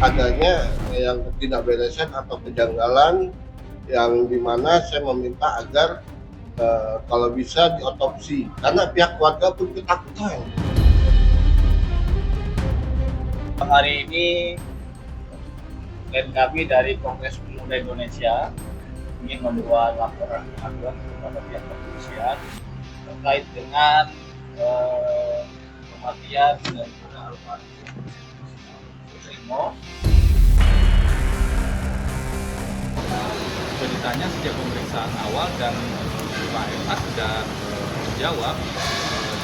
adanya yang ketidakberesan atau kejanggalan yang dimana saya meminta agar kalau bisa diotopsi karena pihak keluarga pun ketakutan. Hari ini klien kami dari Kongres Pemuda Indonesia ingin membuat laporan pengaduan kepada pihak kepolisian terkait dengan kematian dan juga almarhum Sutrimo. Sudah ditanya sejak pemeriksaan awal dan Pak MA sudah menjawab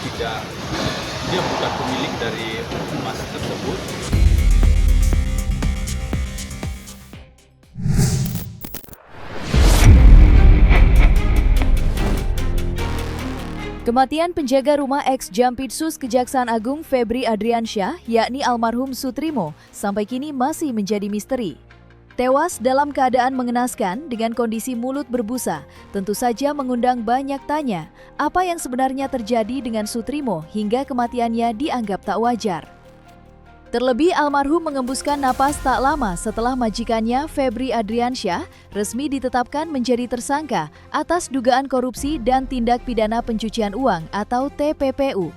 tidak, dia bukan pemilik dari emas tersebut. Kematian penjaga rumah ex-Jampitsus Kejaksaan Agung Febri Adriansyah, yakni almarhum Sutrimo, sampai kini masih menjadi misteri. Tewas dalam keadaan mengenaskan dengan kondisi mulut berbusa, tentu saja mengundang banyak tanya apa yang sebenarnya terjadi dengan Sutrimo hingga kematiannya dianggap tak wajar. Terlebih almarhum mengembuskan napas tak lama setelah majikannya Febri Adriansyah resmi ditetapkan menjadi tersangka atas dugaan korupsi dan tindak pidana pencucian uang atau TPPU.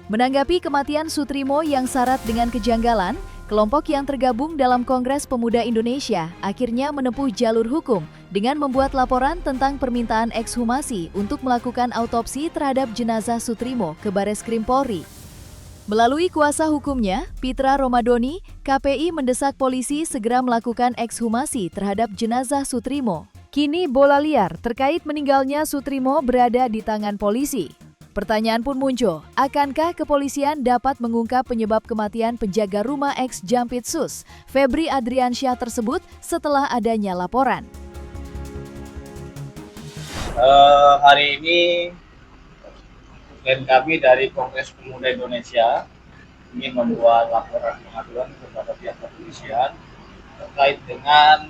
Menanggapi kematian Sutrimo yang syarat dengan kejanggalan, kelompok yang tergabung dalam Kongres Pemuda Indonesia akhirnya menempuh jalur hukum dengan membuat laporan tentang permintaan ekshumasi untuk melakukan autopsi terhadap jenazah Sutrimo ke Bareskrim Polri. Melalui kuasa hukumnya, Pitra Romadoni, KPI mendesak polisi segera melakukan ekshumasi terhadap jenazah Sutrimo. Kini bola liar terkait meninggalnya Sutrimo berada di tangan polisi. Pertanyaan pun muncul, akankah kepolisian dapat mengungkap penyebab kematian penjaga rumah ex-Jampitsus Febri Adriansyah tersebut setelah adanya laporan? Hari ini klien kami dari Kongres Pemuda Indonesia ingin membuat laporan pengaduan kepada pihak kepolisian terkait dengan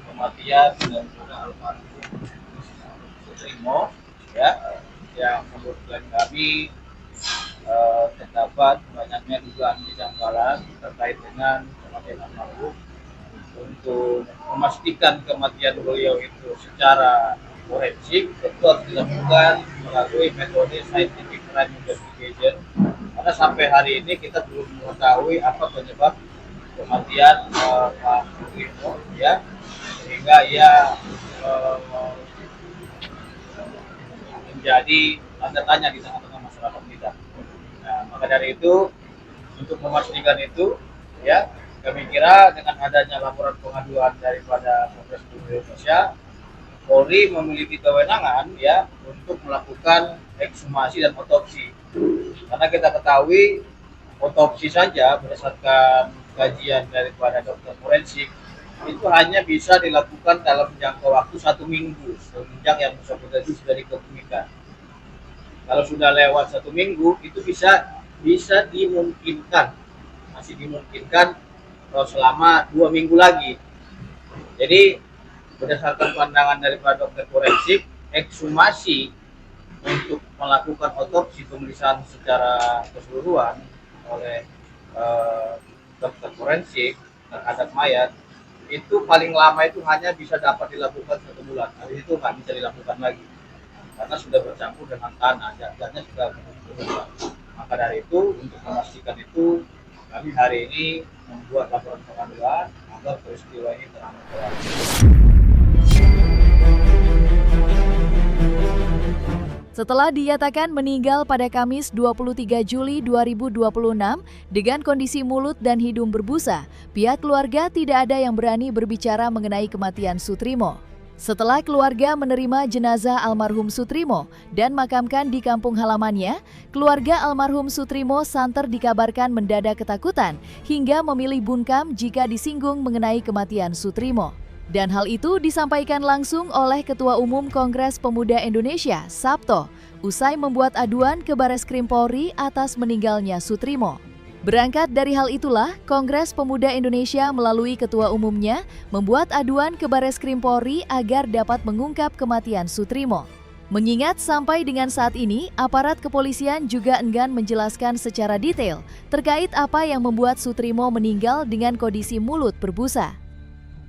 kematian dan juga almarhum Sutrimo, ya, yang menurut klien kami terdapat banyaknya dugaan kejanggalan terkait dengan kematian almarhum. Untuk memastikan kematian beliau itu secara forensik tentu harus dilakukan melalui metode scientific crime investigation, karena sampai hari ini kita belum mengetahui apa penyebab kematian Pak Sutrimo, ya, sehingga ia menjadi tanda tanya di tengah-tengah masyarakat kita. Nah, maka dari itu untuk memastikan itu, ya, kami kira dengan adanya laporan pengaduan daripada Kongres Pemuda Indonesia, Polri memiliki kewenangan, ya, untuk melakukan ekshumasi dan otopsi. Karena kita ketahui otopsi saja berdasarkan kajian daripada dokter forensik itu hanya bisa dilakukan dalam jangka waktu 1 minggu semenjak yang bersangkutan itu sudah diketemukan. Kalau sudah lewat 1 minggu itu bisa dimungkinkan, masih dimungkinkan selama 2 minggu lagi. Jadi berdasarkan pandangan daripada dokter forensik, ekshumasi untuk melakukan otopsi pemeriksaan secara keseluruhan oleh dokter forensik terhadap mayat itu paling lama itu hanya bisa dapat dilakukan 1 bulan. Habis itu nggak bisa dilakukan lagi karena sudah bercampur dengan tanah, zatnya sudah berubah. Maka dari itu untuk memastikan itu kami hari ini membuat laporan pengaduan agar peristiwa ini terang-terangan. Setelah dinyatakan meninggal pada Kamis 23 Juli 2026 dengan kondisi mulut dan hidung berbusa, pihak keluarga tidak ada yang berani berbicara mengenai kematian Sutrimo. Setelah keluarga menerima jenazah almarhum Sutrimo dan makamkan di kampung halamannya, keluarga almarhum Sutrimo santer dikabarkan mendadak ketakutan hingga memilih bungkam jika disinggung mengenai kematian Sutrimo. Dan hal itu disampaikan langsung oleh Ketua Umum Kongres Pemuda Indonesia, Sabto, usai membuat aduan ke Bareskrim Polri atas meninggalnya Sutrimo. Berangkat dari hal itulah, Kongres Pemuda Indonesia melalui ketua umumnya membuat aduan ke Bareskrim Polri agar dapat mengungkap kematian Sutrimo. Mengingat sampai dengan saat ini, aparat kepolisian juga enggan menjelaskan secara detail terkait apa yang membuat Sutrimo meninggal dengan kondisi mulut berbusa.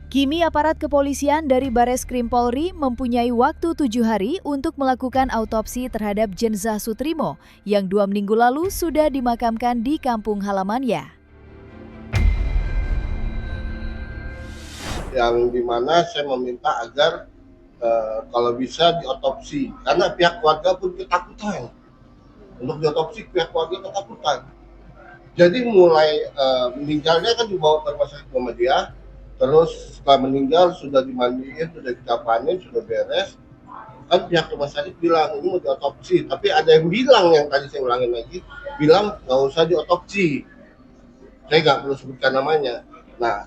Kini aparat kepolisian dari Bareskrim Polri mempunyai waktu 7 hari untuk melakukan autopsi terhadap jenazah Sutrimo yang 2 minggu lalu sudah dimakamkan di kampung halamannya. Yang dimana saya meminta agar kalau bisa diotopsi, karena pihak keluarga pun ketakutan. Untuk diotopsi pihak keluarga ketakutan. Jadi mulai meninggalnya kan dibawa ke rumah sakit Muhammadiyah, terus setelah meninggal sudah dimandiin, sudah dikapanin, sudah beres. Kan pihak rumah sakit bilang ini mau diotopsi, tapi ada yang bilang, yang tadi saya ulangin lagi, bilang nggak usah diotopsi. Saya nggak perlu sebutkan namanya. Nah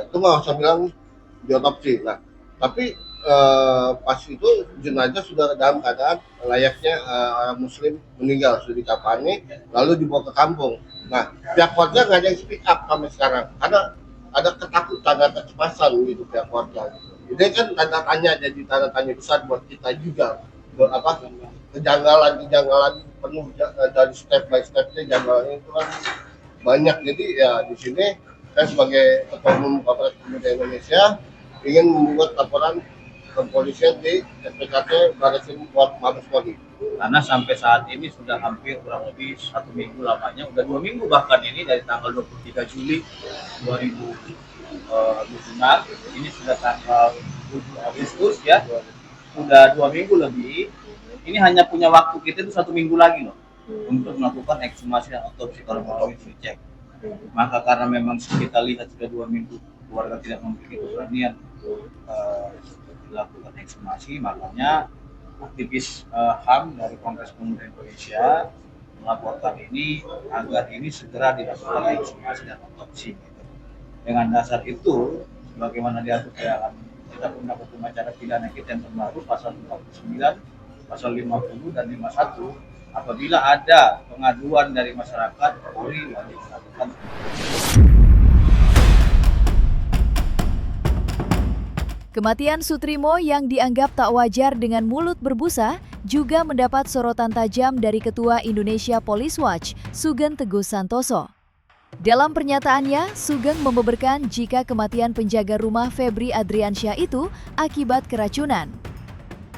itu nggak usah bilang diotopsi. Nah tapi pas itu jenazah sudah dalam keadaan layaknya orang Muslim meninggal, sudah dikafani, lalu dibawa ke kampung. Nah pihak keluarga nggak ada yang speak up sampai sekarang, karena ada ketakutan, ada kecemasan gitu pihak keluarga. Ini kan tanda tanya, jadi tanda tanya besar buat kita juga. Kejanggalan penuh dari step by stepnya, janggalan itu kan banyak. Jadi ya di sini saya sebagai Ketua Umum Partai Pemuda Indonesia ingin membuat laporan kepolisian di SPKT Bareskrim Mabes Polri. Karena sampai saat ini sudah hampir kurang lebih 1 minggu lamanya, udah 2 minggu bahkan ini dari tanggal 23 Juli 2025, ini sudah tanggal 7 Agustus ya, sudah 2 minggu lebih. Ini hanya punya waktu kita itu 1 minggu lagi loh untuk melakukan ekshumasi dan otopsi kalau mau dicek. Maka karena memang kita lihat sudah 2 minggu keluarga tidak memiliki keberanian dilakukan ekshumasi, makanya aktivis HAM dari Kongres Pemuda Indonesia melaporkan ini agar ini segera dilakukan ekshumasi dan otopsi. Dengan dasar itu, sebagaimana diatur dalam Kitab Undang Hukum Acara Pidana kita yang terbaru pasal 49, pasal 50 dan 51, apabila ada pengaduan dari masyarakat, Polri wajib melakukan. Kematian Sutrimo yang dianggap tak wajar dengan mulut berbusa juga mendapat sorotan tajam dari Ketua Indonesia Police Watch, Sugeng Teguh Santoso. Dalam pernyataannya, Sugeng membeberkan jika kematian penjaga rumah Febri Adriansyah itu akibat keracunan.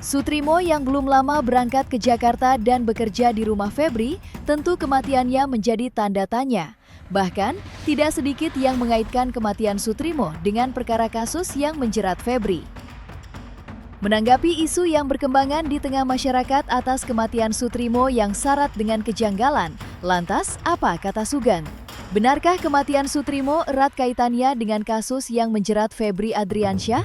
Sutrimo yang belum lama berangkat ke Jakarta dan bekerja di rumah Febri, tentu kematiannya menjadi tanda tanya. Bahkan, tidak sedikit yang mengaitkan kematian Sutrimo dengan perkara kasus yang menjerat Febri. Menanggapi isu yang berkembangan di tengah masyarakat atas kematian Sutrimo yang syarat dengan kejanggalan, lantas apa kata Sugeng? Benarkah kematian Sutrimo erat kaitannya dengan kasus yang menjerat Febri Adriansyah?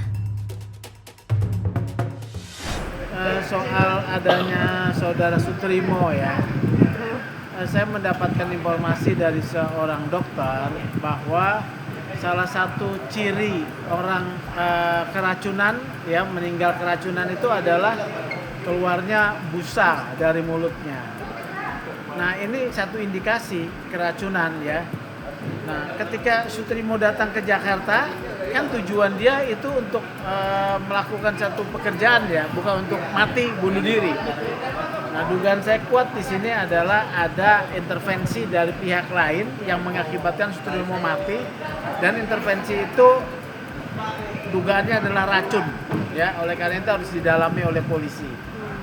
Soal adanya saudara Sutrimo ya, saya mendapatkan informasi dari seorang dokter bahwa salah satu ciri orang keracunan ya, meninggal keracunan itu adalah keluarnya busa dari mulutnya. Nah ini satu indikasi keracunan ya. Nah ketika Sutrimo datang ke Jakarta, kan tujuan dia itu untuk melakukan satu pekerjaan ya, bukan untuk mati bunuh diri. Nah, dugaan saya kuat di sini adalah ada intervensi dari pihak lain yang mengakibatkan Sutrimo mati, dan intervensi itu dugaannya adalah racun. Ya, oleh karena itu harus didalami oleh polisi.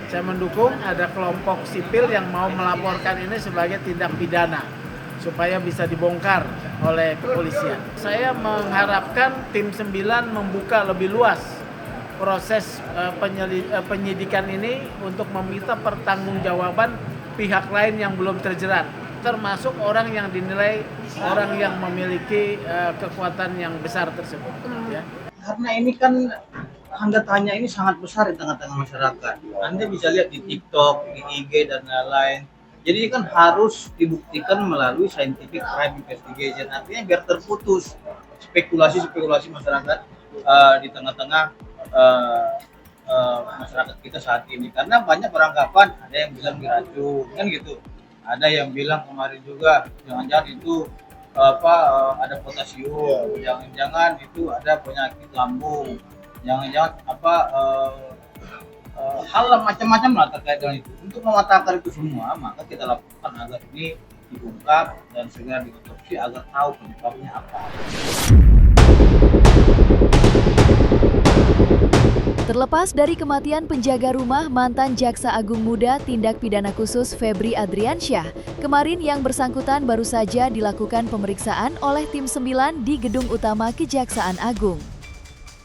Saya mendukung ada kelompok sipil yang mau melaporkan ini sebagai tindak pidana supaya bisa dibongkar oleh kepolisian. Saya mengharapkan tim 9 membuka lebih luas proses penyidikan ini untuk meminta pertanggungjawaban pihak lain yang belum terjerat, termasuk orang yang dinilai orang yang memiliki kekuatan yang besar tersebut. Ya. Karena ini kan tanda tanya ini sangat besar di tengah-tengah masyarakat. Anda bisa lihat di TikTok, di IG dan lain-lain. Jadi ini kan harus dibuktikan melalui scientific crime investigation. Artinya biar terputus spekulasi-spekulasi masyarakat di tengah-tengah masyarakat kita saat ini. Karena banyak beranggapan ada yang bilang diracun kan gitu. Ada yang bilang kemarin juga jangan-jangan itu ada potasium, jangan-jangan itu ada penyakit lambung, jangan-jangan hal macam-macam lah terkait dengan itu. Untuk mematahkan itu semua, maka kita lakukan agar ini diungkap dan segera diotopsi agar tahu penyebabnya apa. Terlepas dari kematian penjaga rumah mantan Jaksa Agung Muda Tindak Pidana Khusus Febri Adriansyah, kemarin yang bersangkutan baru saja dilakukan pemeriksaan oleh tim 9 di Gedung Utama Kejaksaan Agung.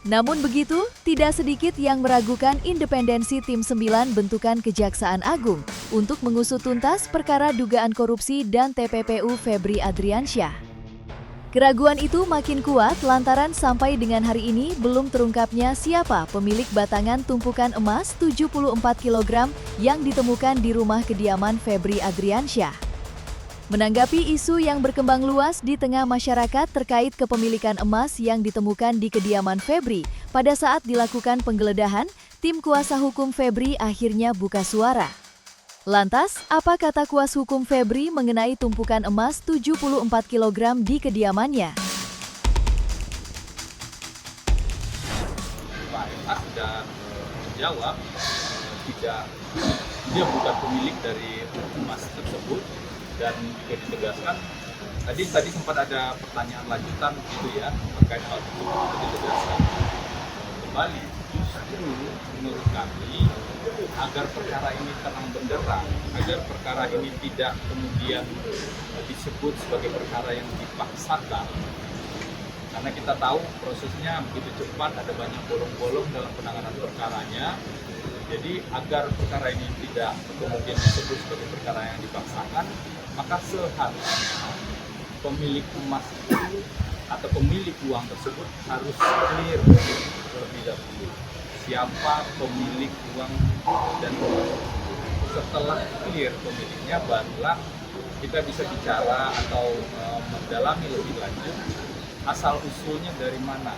Namun begitu, tidak sedikit yang meragukan independensi tim 9 bentukan Kejaksaan Agung untuk mengusut tuntas perkara dugaan korupsi dan TPPU Febri Adriansyah. Keraguan itu makin kuat lantaran sampai dengan hari ini belum terungkapnya siapa pemilik batangan tumpukan emas 74 kg yang ditemukan di rumah kediaman Febri Adriansyah. Menanggapi isu yang berkembang luas di tengah masyarakat terkait kepemilikan emas yang ditemukan di kediaman Febri pada saat dilakukan penggeledahan, tim kuasa hukum Febri akhirnya buka suara. Lantas, apa kata kuasa hukum Febri mengenai tumpukan emas 74 kg di kediamannya? Pak FH sudah menjawab dia bukan pemilik dari emas tersebut, dan juga ditegaskan tadi sempat ada pertanyaan lanjutan gitu ya terkait hal tersebut, itu ditegaskan kembali justru menurut kami agar perkara ini terang benderang, agar perkara ini tidak kemudian disebut sebagai perkara yang dipaksakan, karena kita tahu prosesnya begitu cepat, ada banyak bolong-bolong dalam penanganan perkaranya. Jadi agar perkara ini tidak kemudian disebut sebagai perkara yang dipaksakan, maka seharusnya pemilik emas itu atau pemilik uang tersebut harus clear terlebih dahulu siapa pemilik uang dan emas. Setelah clear pemiliknya, barulah kita bisa bicara atau mendalami lebih lanjut asal usulnya dari mana.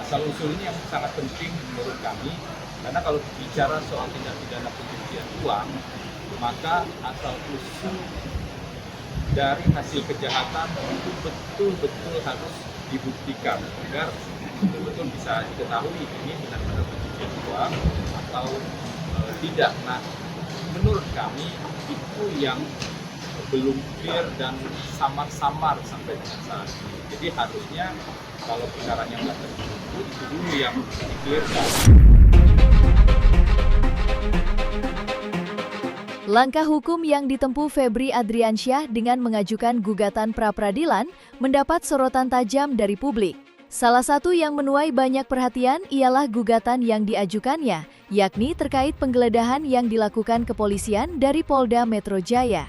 Asal usul ini yang sangat penting menurut kami, karena kalau bicara soal tindak pidana pencucian uang, maka asal usul dari hasil kejahatan itu betul-betul harus dibuktikan agar betul-betul bisa diketahui ini benar-benar pencucian uang atau tidak. Nah, menurut kami itu yang belum clear dan samar-samar sampai dengan saat ini. Jadi harusnya kalau perkaranya nggak tertutup, itu dulu yang di-clearkan. Langkah hukum yang ditempuh Febri Adriansyah dengan mengajukan gugatan pra-peradilan mendapat sorotan tajam dari publik. Salah satu yang menuai banyak perhatian ialah gugatan yang diajukannya, yakni terkait penggeledahan yang dilakukan kepolisian dari Polda Metro Jaya.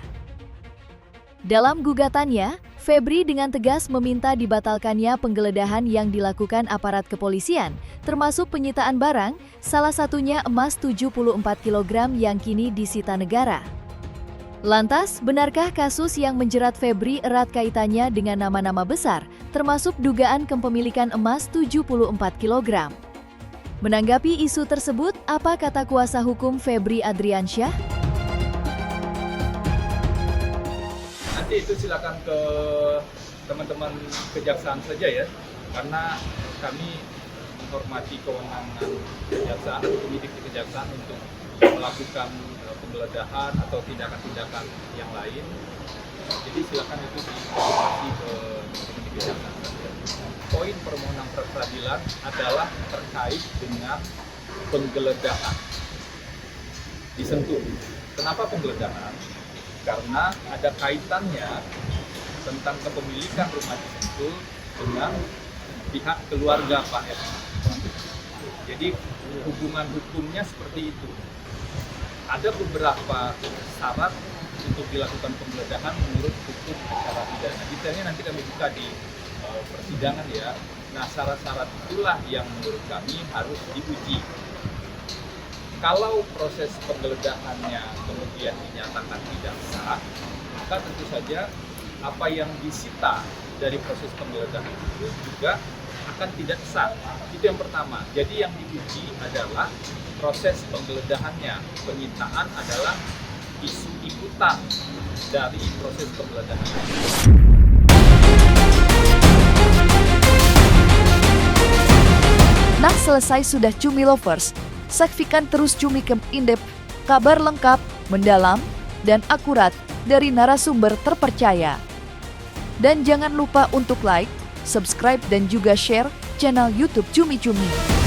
Dalam gugatannya, Febri dengan tegas meminta dibatalkannya penggeledahan yang dilakukan aparat kepolisian, termasuk penyitaan barang, salah satunya emas 74 kg yang kini disita negara. Lantas, benarkah kasus yang menjerat Febri erat kaitannya dengan nama-nama besar, termasuk dugaan kepemilikan emas 74 kg? Menanggapi isu tersebut, apa kata kuasa hukum Febri Adriansyah? Nanti itu silakan ke teman-teman kejaksaan saja ya, karena kami menghormati kewenangan kejaksaan, penyidik di kejaksaan untuk melakukan penggeledahan atau tindakan-tindakan yang lain. Jadi silakan itu dikonfirmasi ke penyidik kejaksaan saja. Poin permohonan pra-peradilan adalah terkait dengan penggeledahan di Sentul. Kenapa penggeledahan? Karena ada kaitannya tentang kepemilikan rumah di Sentul dengan pihak keluarga Pak F. Jadi hubungan hukumnya seperti itu. Ada beberapa syarat untuk dilakukan penggeledahan menurut hukum acara pidana. Detailnya nanti kami buka di persidangan ya. Nah, syarat-syarat itulah yang menurut kami harus diuji. Kalau proses penggeledahannya kemudian dinyatakan tidak sah, maka tentu saja apa yang disita dari proses penggeledahan itu juga akan tidak sah. Itu yang pertama. Jadi yang diuji adalah proses penggeledahannya. Penyitaan adalah isu ikutan dari proses penggeledahan. Nah, selesai sudah Cumi Lovers. Saksikan terus Cumi Indep, kabar lengkap, mendalam, dan akurat dari narasumber terpercaya. Dan jangan lupa untuk like, subscribe, dan juga share channel YouTube Cumi Cumi.